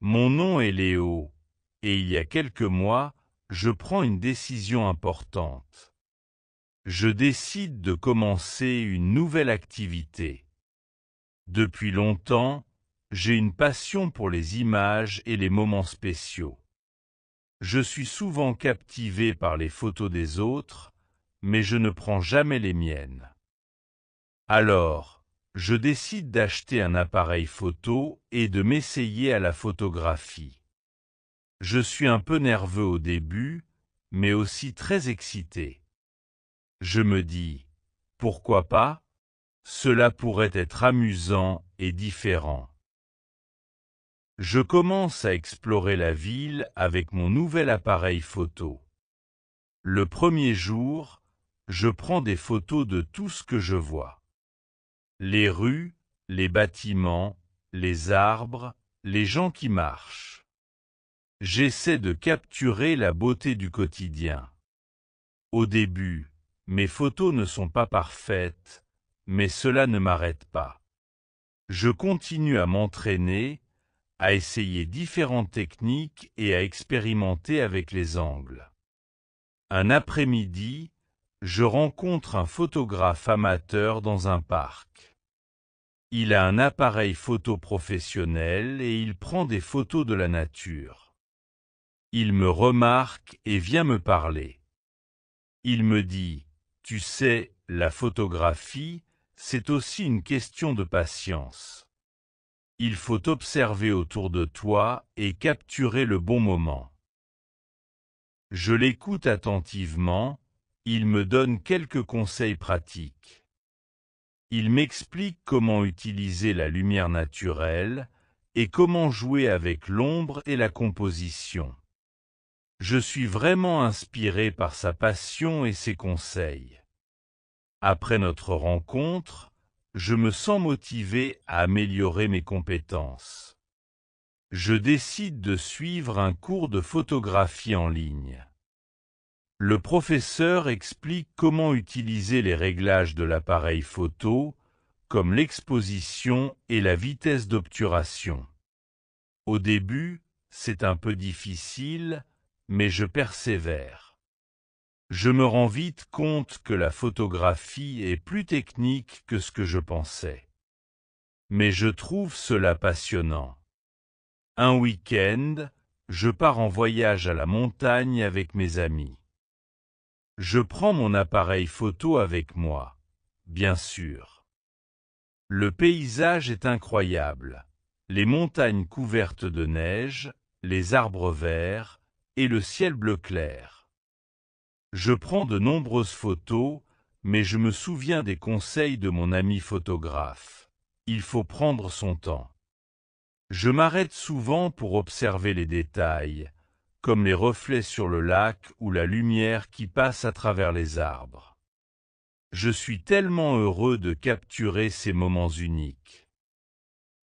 Mon nom est Léo, et il y a quelques mois, je prends une décision importante. Je décide de commencer une nouvelle activité. Depuis longtemps, j'ai une passion pour les images et les moments spéciaux. Je suis souvent captivé par les photos des autres, mais je ne prends jamais les miennes. Alors, je décide d'acheter un appareil photo et de m'essayer à la photographie. Je suis un peu nerveux au début, mais aussi très excité. Je me dis, pourquoi pas? Cela pourrait être amusant et différent. Je commence à explorer la ville avec mon nouvel appareil photo. Le premier jour, je prends des photos de tout ce que je vois. Les rues, les bâtiments, les arbres, les gens qui marchent. J'essaie de capturer la beauté du quotidien. Au début, mes photos ne sont pas parfaites, mais cela ne m'arrête pas. Je continue à m'entraîner, à essayer différentes techniques et à expérimenter avec les angles. Un après-midi, je rencontre un photographe amateur dans un parc. Il a un appareil photo professionnel et il prend des photos de la nature. Il me remarque et vient me parler. Il me dit, tu sais, la photographie, c'est aussi une question de patience. Il faut observer autour de toi et capturer le bon moment. Je l'écoute attentivement, il me donne quelques conseils pratiques. Il m'explique comment utiliser la lumière naturelle et comment jouer avec l'ombre et la composition. Je suis vraiment inspiré par sa passion et ses conseils. Après notre rencontre, je me sens motivé à améliorer mes compétences. Je décide de suivre un cours de photographie en ligne. Le professeur explique comment utiliser les réglages de l'appareil photo, comme l'exposition et la vitesse d'obturation. Au début, c'est un peu difficile, mais je persévère. Je me rends vite compte que la photographie est plus technique que ce que je pensais. Mais je trouve cela passionnant. Un week-end, je pars en voyage à la montagne avec mes amis. Je prends mon appareil photo avec moi, bien sûr. Le paysage est incroyable. Les montagnes couvertes de neige, les arbres verts et le ciel bleu clair. Je prends de nombreuses photos, mais je me souviens des conseils de mon ami photographe. Il faut prendre son temps. Je m'arrête souvent pour observer les détails, comme les reflets sur le lac ou la lumière qui passe à travers les arbres. Je suis tellement heureux de capturer ces moments uniques.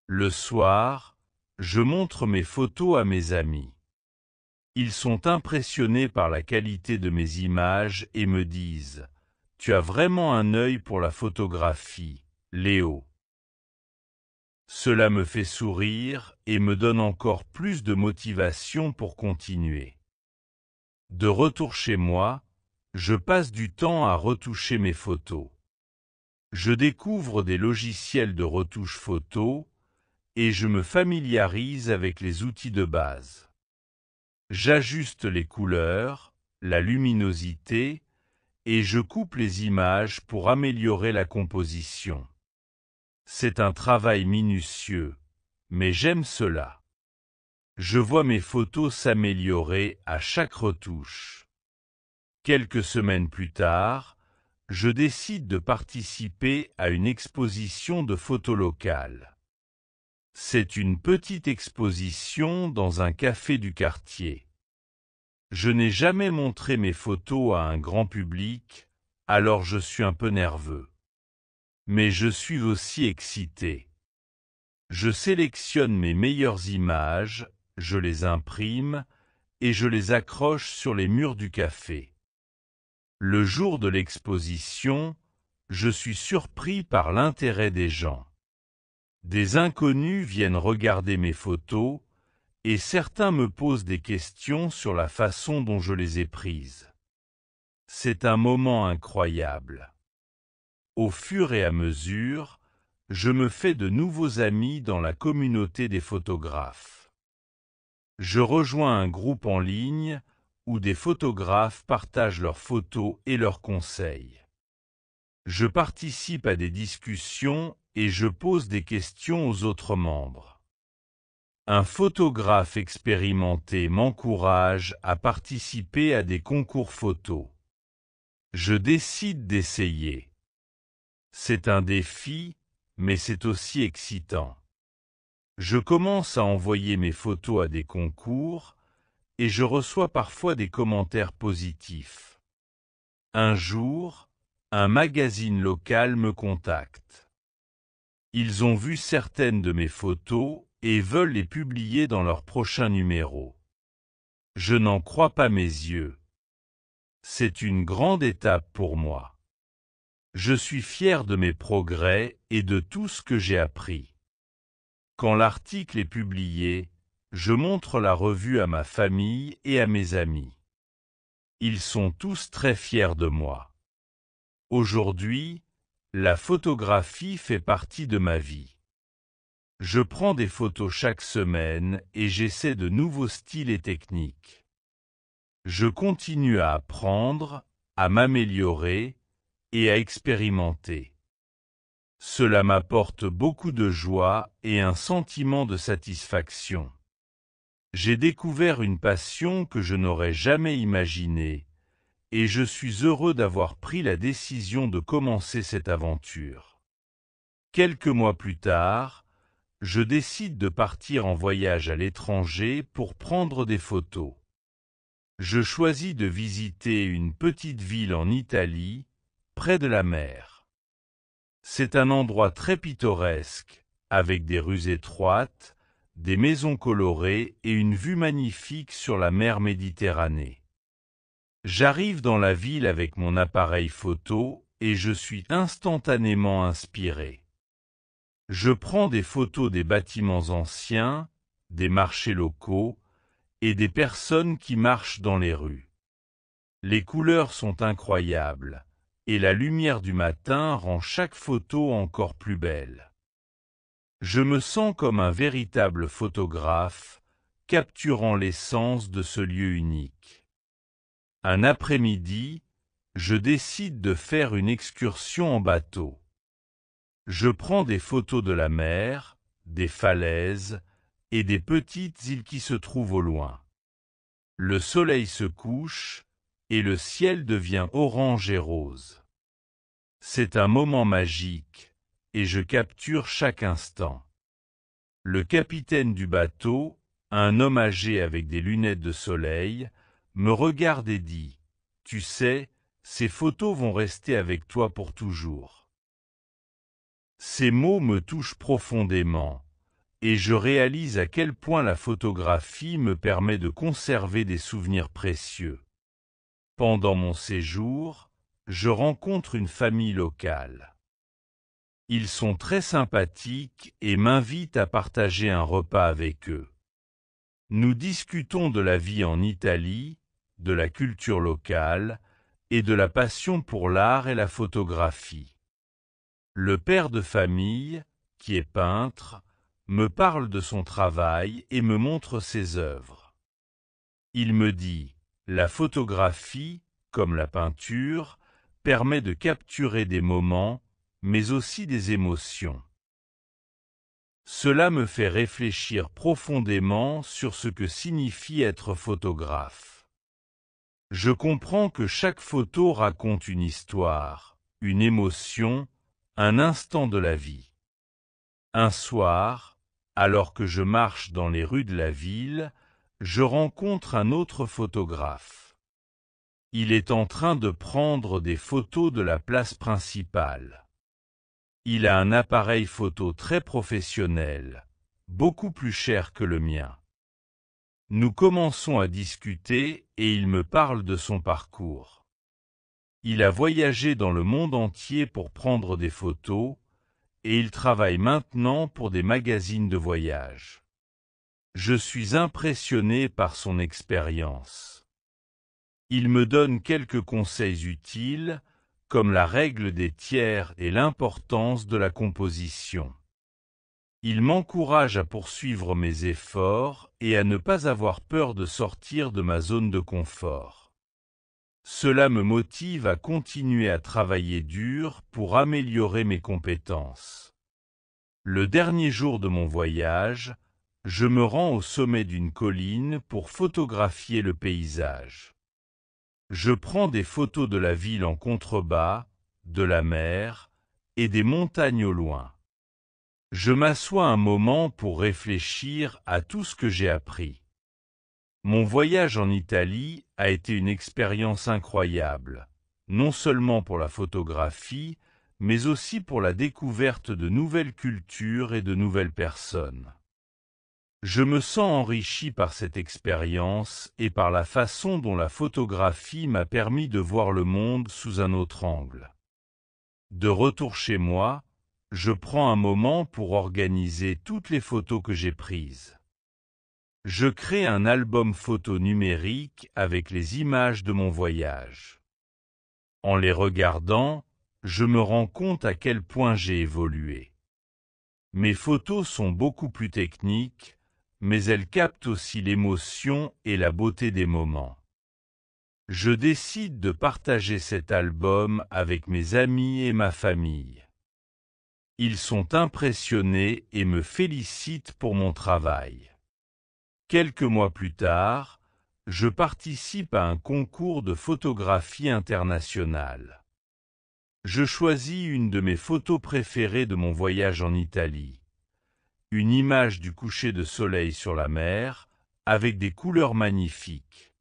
Le soir, je montre mes photos à mes amis. Ils sont impressionnés par la qualité de mes images et me disent « Tu as vraiment un œil pour la photographie, Léo ». Cela me fait sourire et me donne encore plus de motivation pour continuer. De retour chez moi, je passe du temps à retoucher mes photos. Je découvre des logiciels de retouche photo et je me familiarise avec les outils de base. J'ajuste les couleurs, la luminosité et je coupe les images pour améliorer la composition. C'est un travail minutieux, mais j'aime cela. Je vois mes photos s'améliorer à chaque retouche. Quelques semaines plus tard, je décide de participer à une exposition de photos locales. C'est une petite exposition dans un café du quartier. Je n'ai jamais montré mes photos à un grand public, alors je suis un peu nerveux. Mais je suis aussi excité. Je sélectionne mes meilleures images, je les imprime et je les accroche sur les murs du café. Le jour de l'exposition, je suis surpris par l'intérêt des gens. Des inconnus viennent regarder mes photos et certains me posent des questions sur la façon dont je les ai prises. C'est un moment incroyable. Au fur et à mesure, je me fais de nouveaux amis dans la communauté des photographes. Je rejoins un groupe en ligne où des photographes partagent leurs photos et leurs conseils. Je participe à des discussions et je pose des questions aux autres membres. Un photographe expérimenté m'encourage à participer à des concours photos. Je décide d'essayer. C'est un défi, mais c'est aussi excitant. Je commence à envoyer mes photos à des concours et je reçois parfois des commentaires positifs. Un jour, un magazine local me contacte. Ils ont vu certaines de mes photos et veulent les publier dans leur prochain numéro. Je n'en crois pas mes yeux. C'est une grande étape pour moi. Je suis fier de mes progrès et de tout ce que j'ai appris. Quand l'article est publié, je montre la revue à ma famille et à mes amis. Ils sont tous très fiers de moi. Aujourd'hui, la photographie fait partie de ma vie. Je prends des photos chaque semaine et j'essaie de nouveaux styles et techniques. Je continue à apprendre, à m'améliorer et à expérimenter. Cela m'apporte beaucoup de joie et un sentiment de satisfaction. J'ai découvert une passion que je n'aurais jamais imaginée, et je suis heureux d'avoir pris la décision de commencer cette aventure. Quelques mois plus tard, je décide de partir en voyage à l'étranger pour prendre des photos. Je choisis de visiter une petite ville en Italie, près de la mer. C'est un endroit très pittoresque, avec des rues étroites, des maisons colorées et une vue magnifique sur la mer Méditerranée. J'arrive dans la ville avec mon appareil photo et je suis instantanément inspiré. Je prends des photos des bâtiments anciens, des marchés locaux et des personnes qui marchent dans les rues. Les couleurs sont incroyables et la lumière du matin rend chaque photo encore plus belle. Je me sens comme un véritable photographe, capturant l'essence de ce lieu unique. Un après-midi, je décide de faire une excursion en bateau. Je prends des photos de la mer, des falaises et des petites îles qui se trouvent au loin. Le soleil se couche et le ciel devient orange et rose. C'est un moment magique et je capture chaque instant. Le capitaine du bateau, un homme âgé avec des lunettes de soleil, me regarde et dit « Tu sais, ces photos vont rester avec toi pour toujours. » Ces mots me touchent profondément, et je réalise à quel point la photographie me permet de conserver des souvenirs précieux. Pendant mon séjour, je rencontre une famille locale. Ils sont très sympathiques et m'invitent à partager un repas avec eux. Nous discutons de la vie en Italie, de la culture locale et de la passion pour l'art et la photographie. Le père de famille, qui est peintre, me parle de son travail et me montre ses œuvres. Il me dit « La photographie, comme la peinture, permet de capturer des moments, mais aussi des émotions. » Cela me fait réfléchir profondément sur ce que signifie être photographe. Je comprends que chaque photo raconte une histoire, une émotion, un instant de la vie. Un soir, alors que je marche dans les rues de la ville, je rencontre un autre photographe. Il est en train de prendre des photos de la place principale. Il a un appareil photo très professionnel, beaucoup plus cher que le mien. Nous commençons à discuter et il me parle de son parcours. Il a voyagé dans le monde entier pour prendre des photos et il travaille maintenant pour des magazines de voyage. Je suis impressionné par son expérience. Il me donne quelques conseils utiles, comme la règle des tiers et l'importance de la composition. Il m'encourage à poursuivre mes efforts et à ne pas avoir peur de sortir de ma zone de confort. Cela me motive à continuer à travailler dur pour améliorer mes compétences. Le dernier jour de mon voyage, je me rends au sommet d'une colline pour photographier le paysage. Je prends des photos de la ville en contrebas, de la mer et des montagnes au loin. Je m'assois un moment pour réfléchir à tout ce que j'ai appris. Mon voyage en Italie a été une expérience incroyable, non seulement pour la photographie, mais aussi pour la découverte de nouvelles cultures et de nouvelles personnes. Je me sens enrichi par cette expérience et par la façon dont la photographie m'a permis de voir le monde sous un autre angle. De retour chez moi, je prends un moment pour organiser toutes les photos que j'ai prises. Je crée un album photo numérique avec les images de mon voyage. En les regardant, je me rends compte à quel point j'ai évolué. Mes photos sont beaucoup plus techniques, mais elles captent aussi l'émotion et la beauté des moments. Je décide de partager cet album avec mes amis et ma famille. Ils sont impressionnés et me félicitent pour mon travail. Quelques mois plus tard, je participe à un concours de photographie internationale. Je choisis une de mes photos préférées de mon voyage en Italie. Une image du coucher de soleil sur la mer, avec des couleurs magnifiques.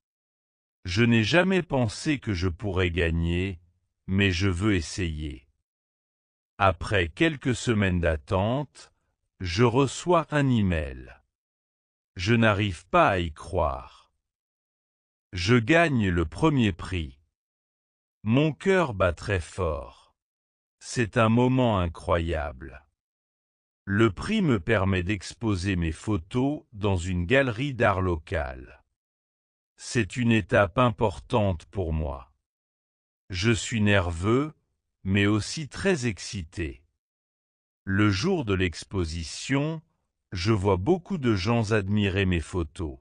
Je n'ai jamais pensé que je pourrais gagner, mais je veux essayer. Après quelques semaines d'attente, je reçois un email. Je n'arrive pas à y croire. Je gagne le premier prix. Mon cœur bat très fort. C'est un moment incroyable. Le prix me permet d'exposer mes photos dans une galerie d'art locale. C'est une étape importante pour moi. Je suis nerveux, mais aussi très excité. Le jour de l'exposition, je vois beaucoup de gens admirer mes photos.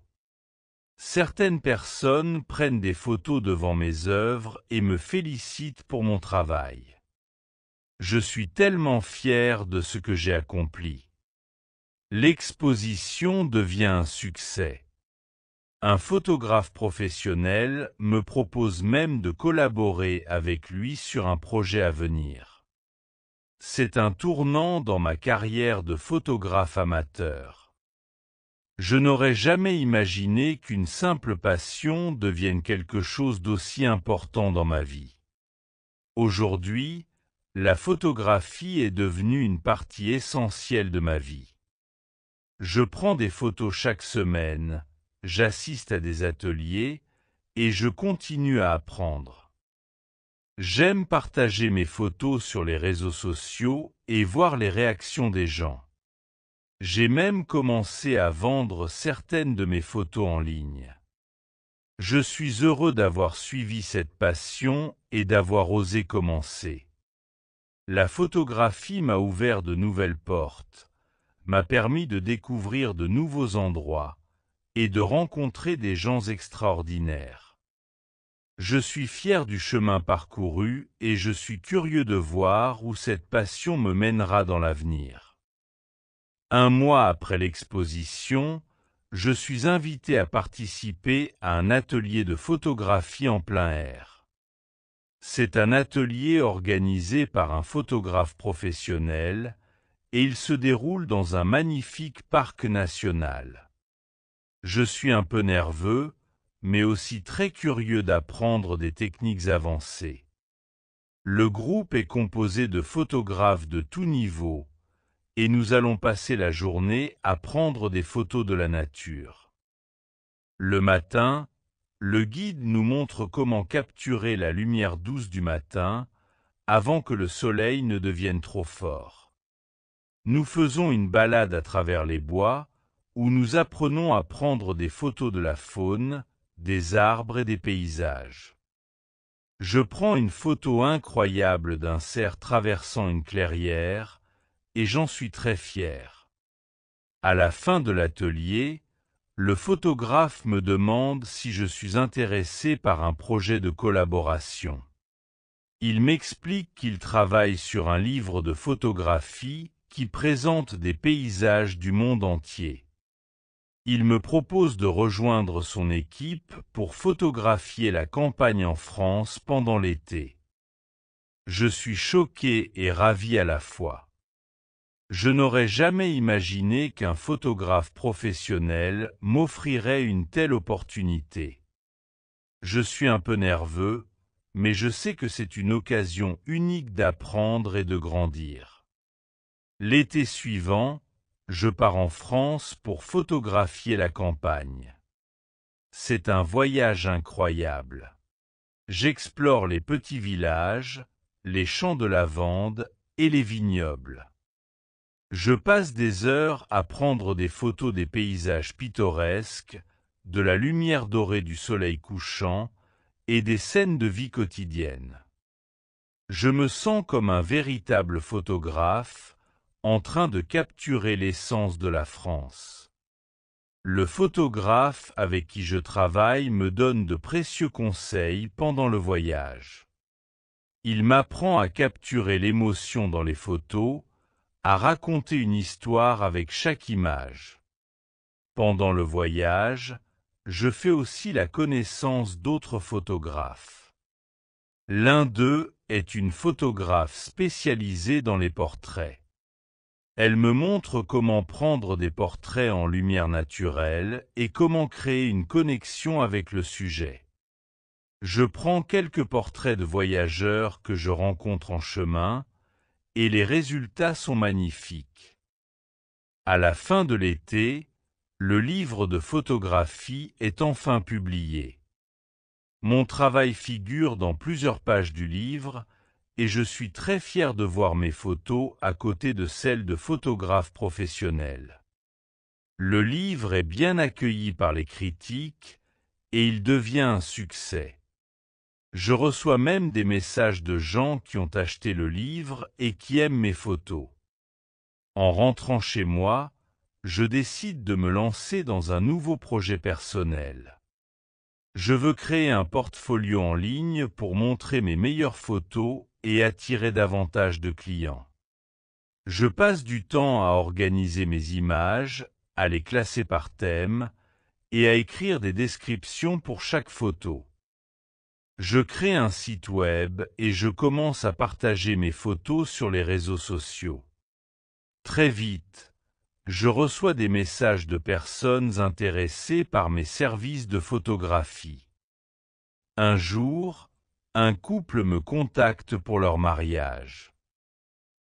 Certaines personnes prennent des photos devant mes œuvres et me félicitent pour mon travail. Je suis tellement fier de ce que j'ai accompli. L'exposition devient un succès. Un photographe professionnel me propose même de collaborer avec lui sur un projet à venir. C'est un tournant dans ma carrière de photographe amateur. Je n'aurais jamais imaginé qu'une simple passion devienne quelque chose d'aussi important dans ma vie. Aujourd'hui, la photographie est devenue une partie essentielle de ma vie. Je prends des photos chaque semaine, j'assiste à des ateliers et je continue à apprendre. J'aime partager mes photos sur les réseaux sociaux et voir les réactions des gens. J'ai même commencé à vendre certaines de mes photos en ligne. Je suis heureux d'avoir suivi cette passion et d'avoir osé commencer. La photographie m'a ouvert de nouvelles portes, m'a permis de découvrir de nouveaux endroits et de rencontrer des gens extraordinaires. Je suis fier du chemin parcouru et je suis curieux de voir où cette passion me mènera dans l'avenir. Un mois après l'exposition, je suis invité à participer à un atelier de photographie en plein air. C'est un atelier organisé par un photographe professionnel et il se déroule dans un magnifique parc national. Je suis un peu nerveux, mais aussi très curieux d'apprendre des techniques avancées. Le groupe est composé de photographes de tous niveaux, et nous allons passer la journée à prendre des photos de la nature. Le matin, le guide nous montre comment capturer la lumière douce du matin avant que le soleil ne devienne trop fort. Nous faisons une balade à travers les bois où nous apprenons à prendre des photos de la faune, des arbres et des paysages. Je prends une photo incroyable d'un cerf traversant une clairière, et j'en suis très fier. À la fin de l'atelier, le photographe me demande si je suis intéressé par un projet de collaboration. Il m'explique qu'il travaille sur un livre de photographie qui présente des paysages du monde entier. Il me propose de rejoindre son équipe pour photographier la campagne en France pendant l'été. Je suis choqué et ravi à la fois. Je n'aurais jamais imaginé qu'un photographe professionnel m'offrirait une telle opportunité. Je suis un peu nerveux, mais je sais que c'est une occasion unique d'apprendre et de grandir. L'été suivant, je pars en France pour photographier la campagne. C'est un voyage incroyable. J'explore les petits villages, les champs de lavande et les vignobles. Je passe des heures à prendre des photos des paysages pittoresques, de la lumière dorée du soleil couchant et des scènes de vie quotidienne. Je me sens comme un véritable photographe, en train de capturer l'essence de la France. Le photographe avec qui je travaille me donne de précieux conseils pendant le voyage. Il m'apprend à capturer l'émotion dans les photos, à raconter une histoire avec chaque image. Pendant le voyage, je fais aussi la connaissance d'autres photographes. L'un d'eux est une photographe spécialisée dans les portraits. Elle me montre comment prendre des portraits en lumière naturelle et comment créer une connexion avec le sujet. Je prends quelques portraits de voyageurs que je rencontre en chemin, et les résultats sont magnifiques. À la fin de l'été, le livre de photographie est enfin publié. Mon travail figure dans plusieurs pages du livre, et je suis très fier de voir mes photos à côté de celles de photographes professionnels. Le livre est bien accueilli par les critiques, et il devient un succès. Je reçois même des messages de gens qui ont acheté le livre et qui aiment mes photos. En rentrant chez moi, je décide de me lancer dans un nouveau projet personnel. Je veux créer un portfolio en ligne pour montrer mes meilleures photos et attirer davantage de clients. Je passe du temps à organiser mes images, à les classer par thème et à écrire des descriptions pour chaque photo. Je crée un site web et je commence à partager mes photos sur les réseaux sociaux. Très vite, je reçois des messages de personnes intéressées par mes services de photographie. Un jour, un couple me contacte pour leur mariage.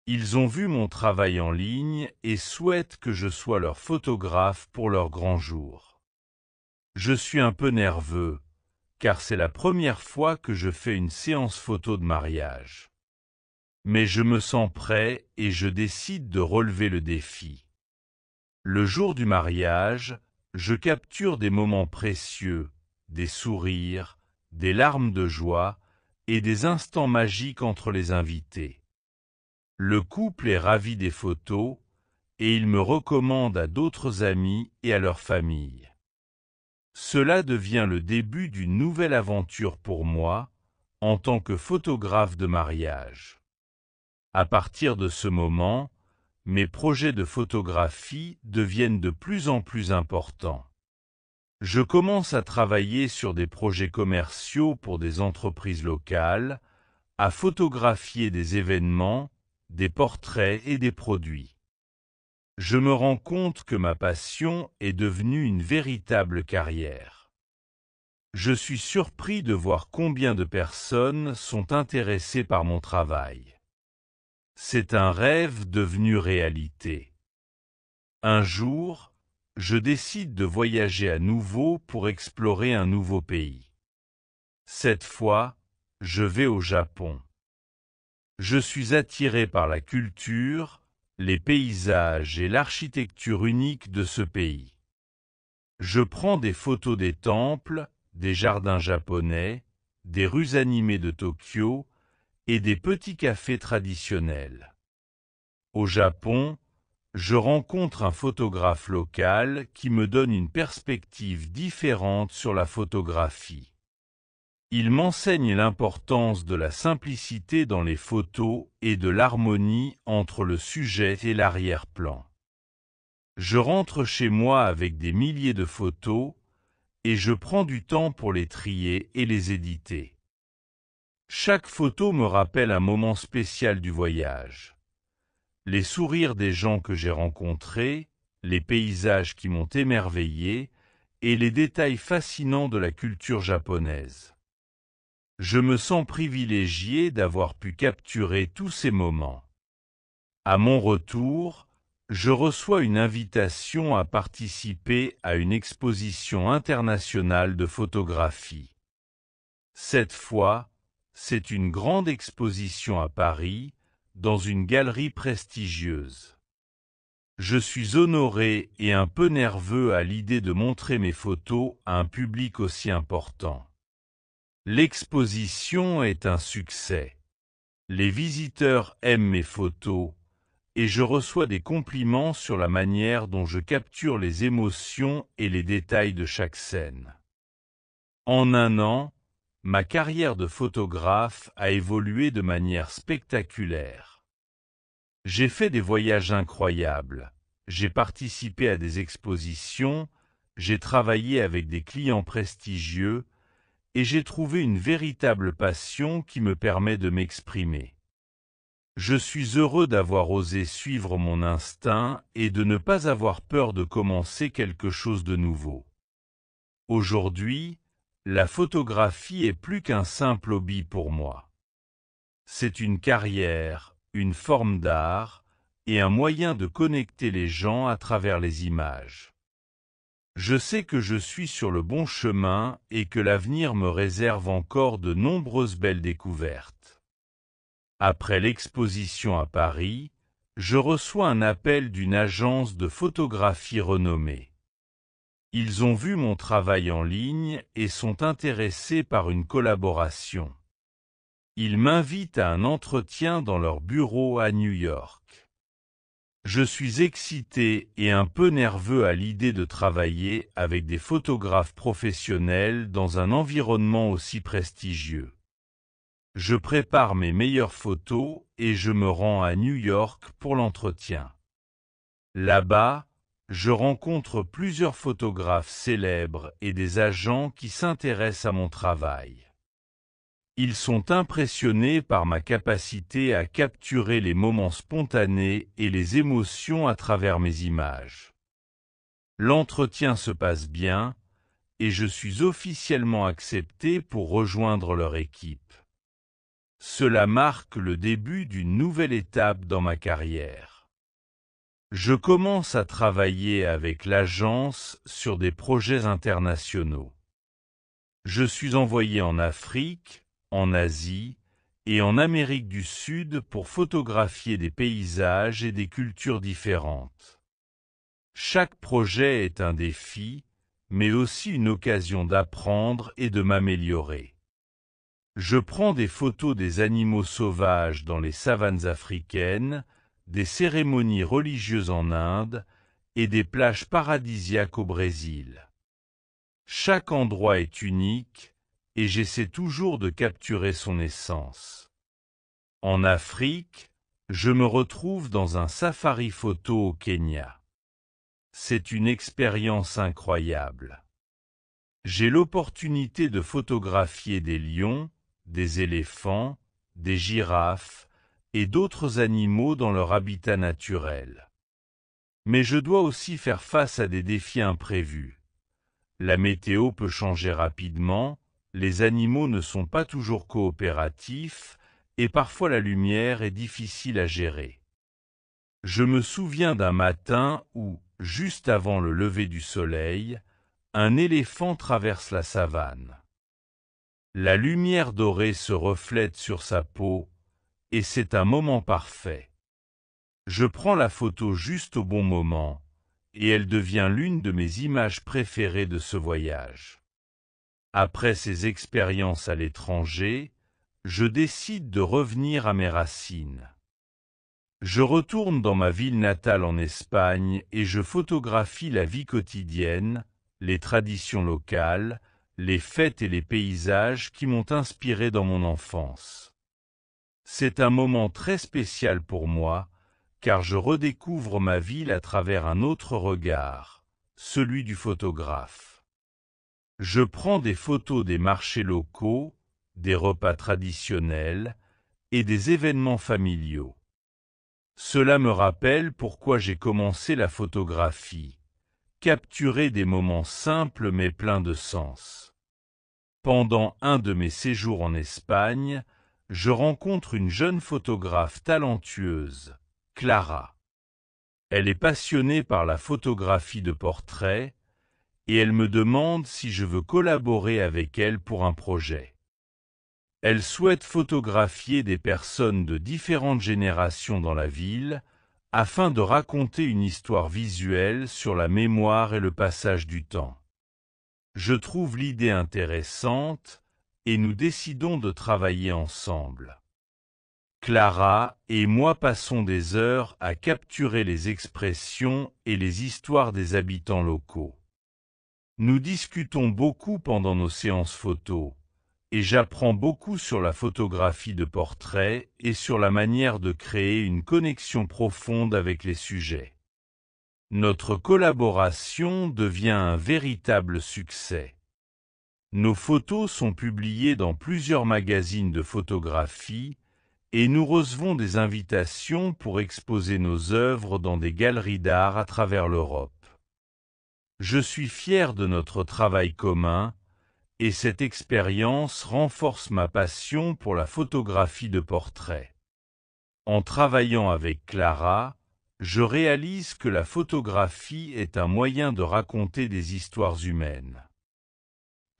Ils ont vu mon travail en ligne et souhaitent que je sois leur photographe pour leur grand jour. Je suis un peu nerveux, car c'est la première fois que je fais une séance photo de mariage. Mais je me sens prêt et je décide de relever le défi. Le jour du mariage, je capture des moments précieux, des sourires, des larmes de joie et des instants magiques entre les invités. Le couple est ravi des photos et il me recommande à d'autres amis et à leur famille. Cela devient le début d'une nouvelle aventure pour moi, en tant que photographe de mariage. À partir de ce moment, mes projets de photographie deviennent de plus en plus importants. Je commence à travailler sur des projets commerciaux pour des entreprises locales, à photographier des événements, des portraits et des produits. Je me rends compte que ma passion est devenue une véritable carrière. Je suis surpris de voir combien de personnes sont intéressées par mon travail. C'est un rêve devenu réalité. Un jour, je décide de voyager à nouveau pour explorer un nouveau pays. Cette fois, je vais au Japon. Je suis attiré par la culture, les paysages et l'architecture unique de ce pays. Je prends des photos des temples, des jardins japonais, des rues animées de Tokyo et des petits cafés traditionnels. Au Japon, je rencontre un photographe local qui me donne une perspective différente sur la photographie. Il m'enseigne l'importance de la simplicité dans les photos et de l'harmonie entre le sujet et l'arrière-plan. Je rentre chez moi avec des milliers de photos et je prends du temps pour les trier et les éditer. Chaque photo me rappelle un moment spécial du voyage. Les sourires des gens que j'ai rencontrés, les paysages qui m'ont émerveillé et les détails fascinants de la culture japonaise. Je me sens privilégié d'avoir pu capturer tous ces moments. À mon retour, je reçois une invitation à participer à une exposition internationale de photographie. Cette fois, c'est une grande exposition à Paris, dans une galerie prestigieuse. Je suis honoré et un peu nerveux à l'idée de montrer mes photos à un public aussi important. L'exposition est un succès. Les visiteurs aiment mes photos et je reçois des compliments sur la manière dont je capture les émotions et les détails de chaque scène. En un an, ma carrière de photographe a évolué de manière spectaculaire. J'ai fait des voyages incroyables, j'ai participé à des expositions, j'ai travaillé avec des clients prestigieux, et j'ai trouvé une véritable passion qui me permet de m'exprimer. Je suis heureux d'avoir osé suivre mon instinct et de ne pas avoir peur de commencer quelque chose de nouveau. Aujourd'hui, la photographie est plus qu'un simple hobby pour moi. C'est une carrière, une forme d'art et un moyen de connecter les gens à travers les images. Je sais que je suis sur le bon chemin et que l'avenir me réserve encore de nombreuses belles découvertes. Après l'exposition à Paris, je reçois un appel d'une agence de photographie renommée. Ils ont vu mon travail en ligne et sont intéressés par une collaboration. Ils m'invitent à un entretien dans leur bureau à New York. Je suis excité et un peu nerveux à l'idée de travailler avec des photographes professionnels dans un environnement aussi prestigieux. Je prépare mes meilleures photos et je me rends à New York pour l'entretien. Là-bas, je rencontre plusieurs photographes célèbres et des agents qui s'intéressent à mon travail. Ils sont impressionnés par ma capacité à capturer les moments spontanés et les émotions à travers mes images. L'entretien se passe bien et je suis officiellement accepté pour rejoindre leur équipe. Cela marque le début d'une nouvelle étape dans ma carrière. Je commence à travailler avec l'agence sur des projets internationaux. Je suis envoyé en Afrique, en Asie et en Amérique du Sud pour photographier des paysages et des cultures différentes. Chaque projet est un défi, mais aussi une occasion d'apprendre et de m'améliorer. Je prends des photos des animaux sauvages dans les savanes africaines, des cérémonies religieuses en Inde et des plages paradisiaques au Brésil. Chaque endroit est unique, et j'essaie toujours de capturer son essence. En Afrique, je me retrouve dans un safari photo au Kenya. C'est une expérience incroyable. J'ai l'opportunité de photographier des lions, des éléphants, des girafes et d'autres animaux dans leur habitat naturel. Mais je dois aussi faire face à des défis imprévus. La météo peut changer rapidement, les animaux ne sont pas toujours coopératifs et parfois la lumière est difficile à gérer. Je me souviens d'un matin où, juste avant le lever du soleil, un éléphant traverse la savane. La lumière dorée se reflète sur sa peau et c'est un moment parfait. Je prends la photo juste au bon moment et elle devient l'une de mes images préférées de ce voyage. Après ces expériences à l'étranger, je décide de revenir à mes racines. Je retourne dans ma ville natale en Espagne et je photographie la vie quotidienne, les traditions locales, les fêtes et les paysages qui m'ont inspiré dans mon enfance. C'est un moment très spécial pour moi, car je redécouvre ma ville à travers un autre regard, celui du photographe. Je prends des photos des marchés locaux, des repas traditionnels et des événements familiaux. Cela me rappelle pourquoi j'ai commencé la photographie, capturer des moments simples mais pleins de sens. Pendant un de mes séjours en Espagne, je rencontre une jeune photographe talentueuse, Clara. Elle est passionnée par la photographie de portrait et elle me demande si je veux collaborer avec elle pour un projet. Elle souhaite photographier des personnes de différentes générations dans la ville afin de raconter une histoire visuelle sur la mémoire et le passage du temps. Je trouve l'idée intéressante et nous décidons de travailler ensemble. Clara et moi passons des heures à capturer les expressions et les histoires des habitants locaux. Nous discutons beaucoup pendant nos séances photos, et j'apprends beaucoup sur la photographie de portrait et sur la manière de créer une connexion profonde avec les sujets. Notre collaboration devient un véritable succès. Nos photos sont publiées dans plusieurs magazines de photographie et nous recevons des invitations pour exposer nos œuvres dans des galeries d'art à travers l'Europe. Je suis fier de notre travail commun et cette expérience renforce ma passion pour la photographie de portrait. En travaillant avec Clara, je réalise que la photographie est un moyen de raconter des histoires humaines.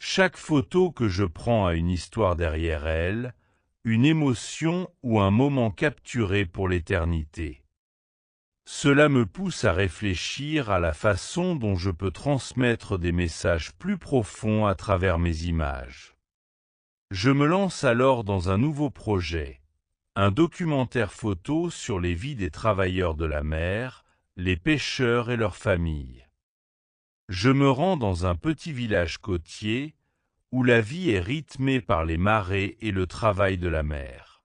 Chaque photo que je prends a une histoire derrière elle, une émotion ou un moment capturé pour l'éternité. Cela me pousse à réfléchir à la façon dont je peux transmettre des messages plus profonds à travers mes images. Je me lance alors dans un nouveau projet, un documentaire photo sur les vies des travailleurs de la mer, les pêcheurs et leurs familles. Je me rends dans un petit village côtier où la vie est rythmée par les marées et le travail de la mer.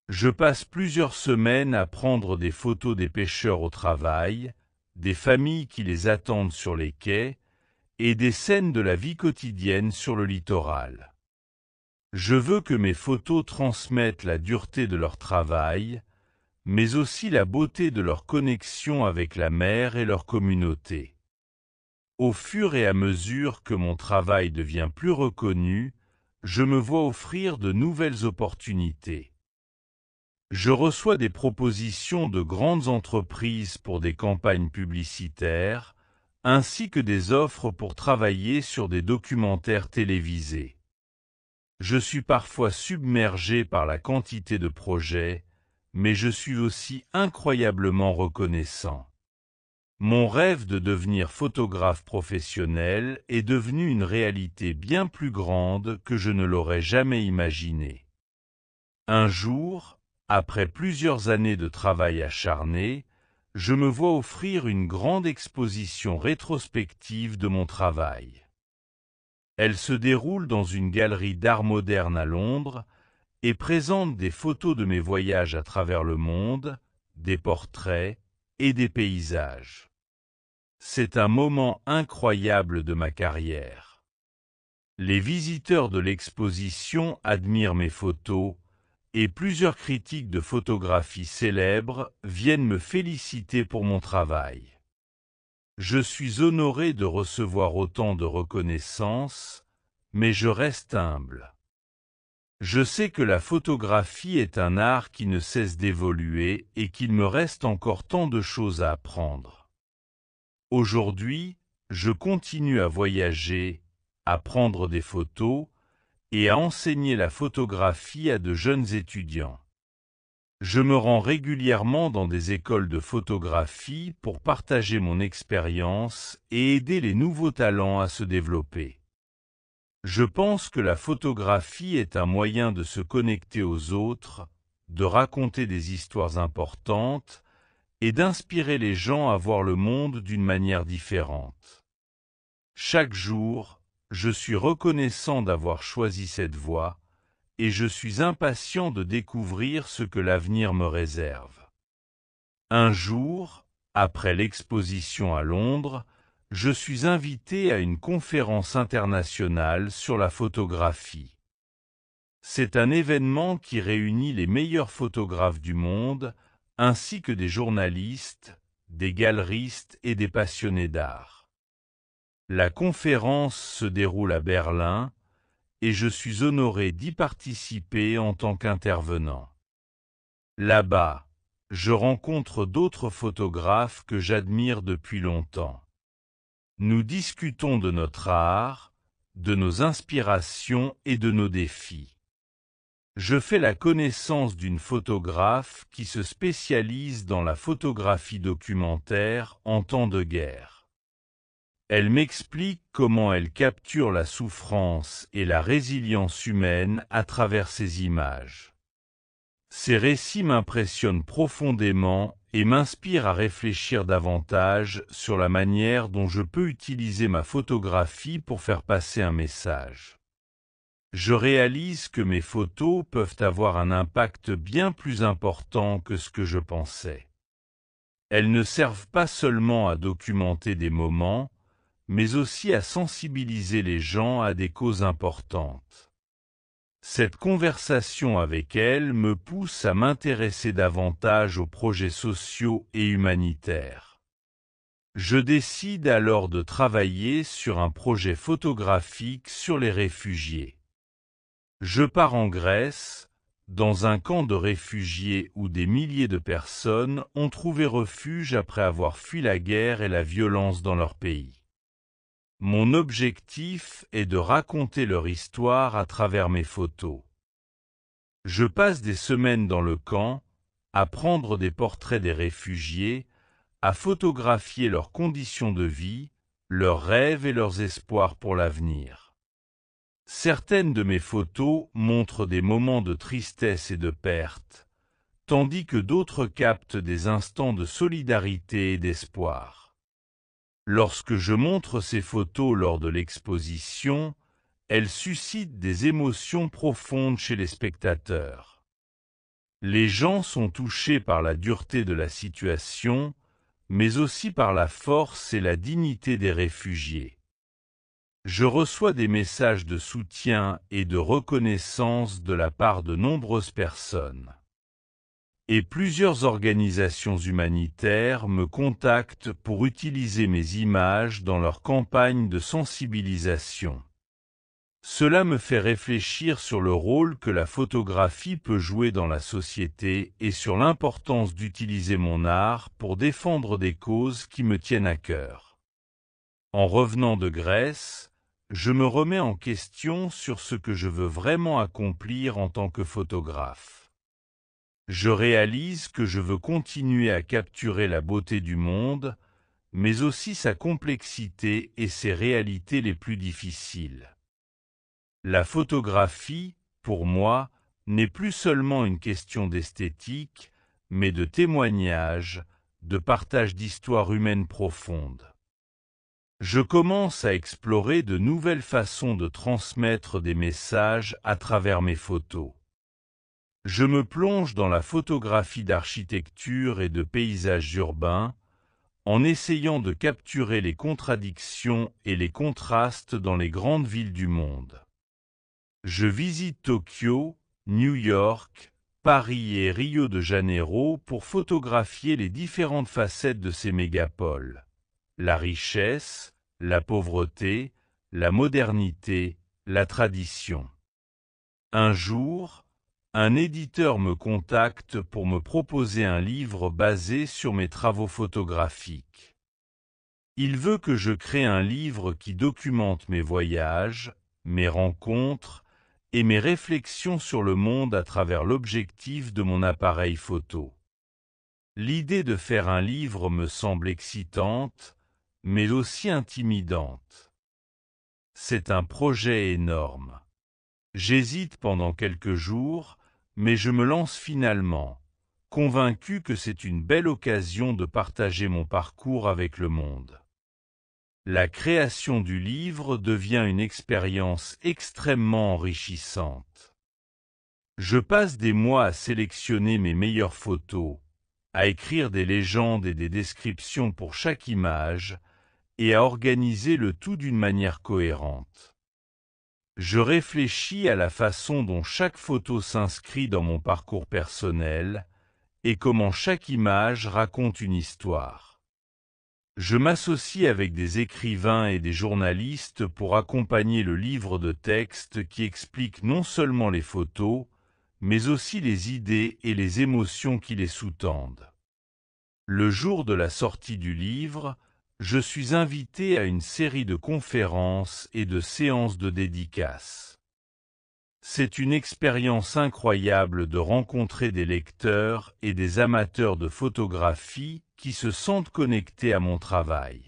Je passe plusieurs semaines à prendre des photos des pêcheurs au travail, des familles qui les attendent sur les quais et des scènes de la vie quotidienne sur le littoral. Je veux que mes photos transmettent la dureté de leur travail, mais aussi la beauté de leur connexion avec la mer et leur communauté. Au fur et à mesure que mon travail devient plus reconnu, je me vois offrir de nouvelles opportunités. Je reçois des propositions de grandes entreprises pour des campagnes publicitaires, ainsi que des offres pour travailler sur des documentaires télévisés. Je suis parfois submergé par la quantité de projets, mais je suis aussi incroyablement reconnaissant. Mon rêve de devenir photographe professionnel est devenu une réalité bien plus grande que je ne l'aurais jamais imaginé. Un jour, après plusieurs années de travail acharné, je me vois offrir une grande exposition rétrospective de mon travail. Elle se déroule dans une galerie d'art moderne à Londres et présente des photos de mes voyages à travers le monde, des portraits et des paysages. C'est un moment incroyable de ma carrière. Les visiteurs de l'exposition admirent mes photos et plusieurs critiques de photographie célèbres viennent me féliciter pour mon travail. Je suis honoré de recevoir autant de reconnaissance, mais je reste humble. Je sais que la photographie est un art qui ne cesse d'évoluer et qu'il me reste encore tant de choses à apprendre. Aujourd'hui, je continue à voyager, à prendre des photos et à enseigner la photographie à de jeunes étudiants. Je me rends régulièrement dans des écoles de photographie pour partager mon expérience et aider les nouveaux talents à se développer. Je pense que la photographie est un moyen de se connecter aux autres, de raconter des histoires importantes et d'inspirer les gens à voir le monde d'une manière différente. Chaque jour, je suis reconnaissant d'avoir choisi cette voie et je suis impatient de découvrir ce que l'avenir me réserve. Un jour, après l'exposition à Londres, je suis invité à une conférence internationale sur la photographie. C'est un événement qui réunit les meilleurs photographes du monde, ainsi que des journalistes, des galeristes et des passionnés d'art. La conférence se déroule à Berlin, et je suis honoré d'y participer en tant qu'intervenant. Là-bas, je rencontre d'autres photographes que j'admire depuis longtemps. Nous discutons de notre art, de nos inspirations et de nos défis. Je fais la connaissance d'une photographe qui se spécialise dans la photographie documentaire en temps de guerre. Elle m'explique comment elle capture la souffrance et la résilience humaine à travers ses images. Ces récits m'impressionnent profondément et m'inspirent à réfléchir davantage sur la manière dont je peux utiliser ma photographie pour faire passer un message. Je réalise que mes photos peuvent avoir un impact bien plus important que ce que je pensais. Elles ne servent pas seulement à documenter des moments, mais aussi à sensibiliser les gens à des causes importantes. Cette conversation avec elle me pousse à m'intéresser davantage aux projets sociaux et humanitaires. Je décide alors de travailler sur un projet photographique sur les réfugiés. Je pars en Grèce, dans un camp de réfugiés où des milliers de personnes ont trouvé refuge après avoir fui la guerre et la violence dans leur pays. Mon objectif est de raconter leur histoire à travers mes photos. Je passe des semaines dans le camp, à prendre des portraits des réfugiés, à photographier leurs conditions de vie, leurs rêves et leurs espoirs pour l'avenir. Certaines de mes photos montrent des moments de tristesse et de perte, tandis que d'autres captent des instants de solidarité et d'espoir. Lorsque je montre ces photos lors de l'exposition, elles suscitent des émotions profondes chez les spectateurs. Les gens sont touchés par la dureté de la situation, mais aussi par la force et la dignité des réfugiés. Je reçois des messages de soutien et de reconnaissance de la part de nombreuses personnes. Et plusieurs organisations humanitaires me contactent pour utiliser mes images dans leur campagne de sensibilisation. Cela me fait réfléchir sur le rôle que la photographie peut jouer dans la société et sur l'importance d'utiliser mon art pour défendre des causes qui me tiennent à cœur. En revenant de Grèce, je me remets en question sur ce que je veux vraiment accomplir en tant que photographe. Je réalise que je veux continuer à capturer la beauté du monde, mais aussi sa complexité et ses réalités les plus difficiles. La photographie, pour moi, n'est plus seulement une question d'esthétique, mais de témoignage, de partage d'histoires humaines profondes. Je commence à explorer de nouvelles façons de transmettre des messages à travers mes photos. Je me plonge dans la photographie d'architecture et de paysages urbains, en essayant de capturer les contradictions et les contrastes dans les grandes villes du monde. Je visite Tokyo, New York, Paris et Rio de Janeiro pour photographier les différentes facettes de ces mégapoles. La richesse, la pauvreté, la modernité, la tradition. Un jour, un éditeur me contacte pour me proposer un livre basé sur mes travaux photographiques. Il veut que je crée un livre qui documente mes voyages, mes rencontres et mes réflexions sur le monde à travers l'objectif de mon appareil photo. L'idée de faire un livre me semble excitante, mais aussi intimidante. C'est un projet énorme. J'hésite pendant quelques jours, mais je me lance finalement, convaincu que c'est une belle occasion de partager mon parcours avec le monde. La création du livre devient une expérience extrêmement enrichissante. Je passe des mois à sélectionner mes meilleures photos, à écrire des légendes et des descriptions pour chaque image, et à organiser le tout d'une manière cohérente. Je réfléchis à la façon dont chaque photo s'inscrit dans mon parcours personnel, et comment chaque image raconte une histoire. Je m'associe avec des écrivains et des journalistes pour accompagner le livre de texte qui explique non seulement les photos, mais aussi les idées et les émotions qui les sous-tendent. Le jour de la sortie du livre, je suis invité à une série de conférences et de séances de dédicaces. C'est une expérience incroyable de rencontrer des lecteurs et des amateurs de photographie qui se sentent connectés à mon travail.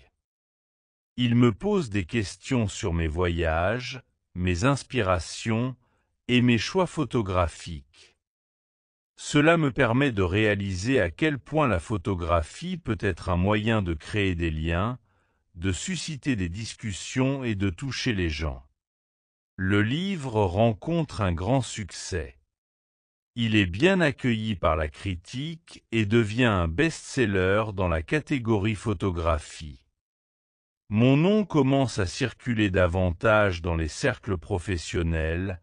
Ils me posent des questions sur mes voyages, mes inspirations et mes choix photographiques. Cela me permet de réaliser à quel point la photographie peut être un moyen de créer des liens, de susciter des discussions et de toucher les gens. Le livre rencontre un grand succès. Il est bien accueilli par la critique et devient un best-seller dans la catégorie photographie. Mon nom commence à circuler davantage dans les cercles professionnels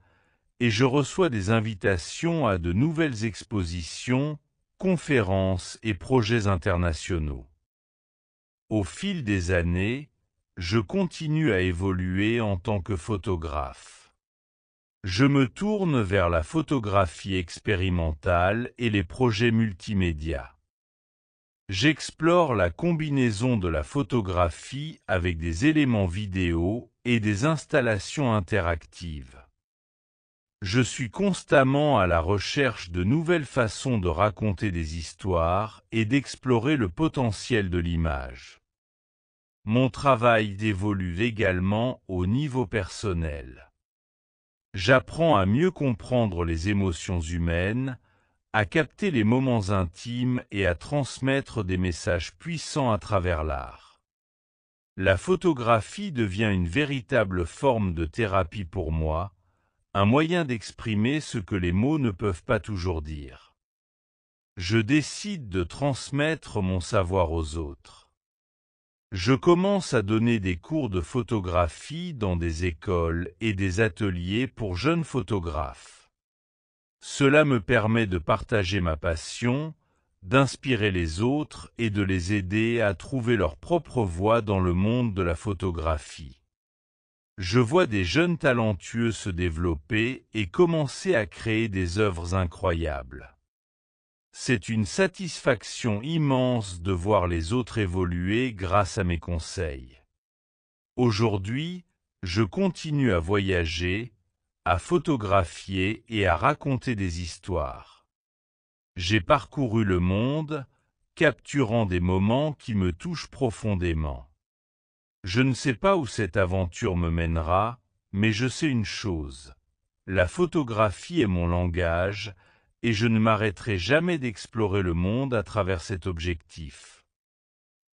et je reçois des invitations à de nouvelles expositions, conférences et projets internationaux. Au fil des années, je continue à évoluer en tant que photographe. Je me tourne vers la photographie expérimentale et les projets multimédia. J'explore la combinaison de la photographie avec des éléments vidéo et des installations interactives. Je suis constamment à la recherche de nouvelles façons de raconter des histoires et d'explorer le potentiel de l'image. Mon travail évolue également au niveau personnel. J'apprends à mieux comprendre les émotions humaines, à capter les moments intimes et à transmettre des messages puissants à travers l'art. La photographie devient une véritable forme de thérapie pour moi, un moyen d'exprimer ce que les mots ne peuvent pas toujours dire. Je décide de transmettre mon savoir aux autres. Je commence à donner des cours de photographie dans des écoles et des ateliers pour jeunes photographes. Cela me permet de partager ma passion, d'inspirer les autres et de les aider à trouver leur propre voie dans le monde de la photographie. Je vois des jeunes talentueux se développer et commencer à créer des œuvres incroyables. C'est une satisfaction immense de voir les autres évoluer grâce à mes conseils. Aujourd'hui, je continue à voyager, à photographier et à raconter des histoires. J'ai parcouru le monde, capturant des moments qui me touchent profondément. Je ne sais pas où cette aventure me mènera, mais je sais une chose. La photographie est mon langage, et je ne m'arrêterai jamais d'explorer le monde à travers cet objectif.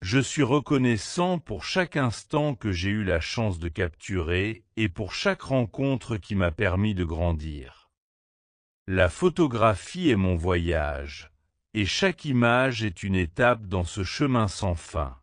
Je suis reconnaissant pour chaque instant que j'ai eu la chance de capturer et pour chaque rencontre qui m'a permis de grandir. La photographie est mon voyage, et chaque image est une étape dans ce chemin sans fin.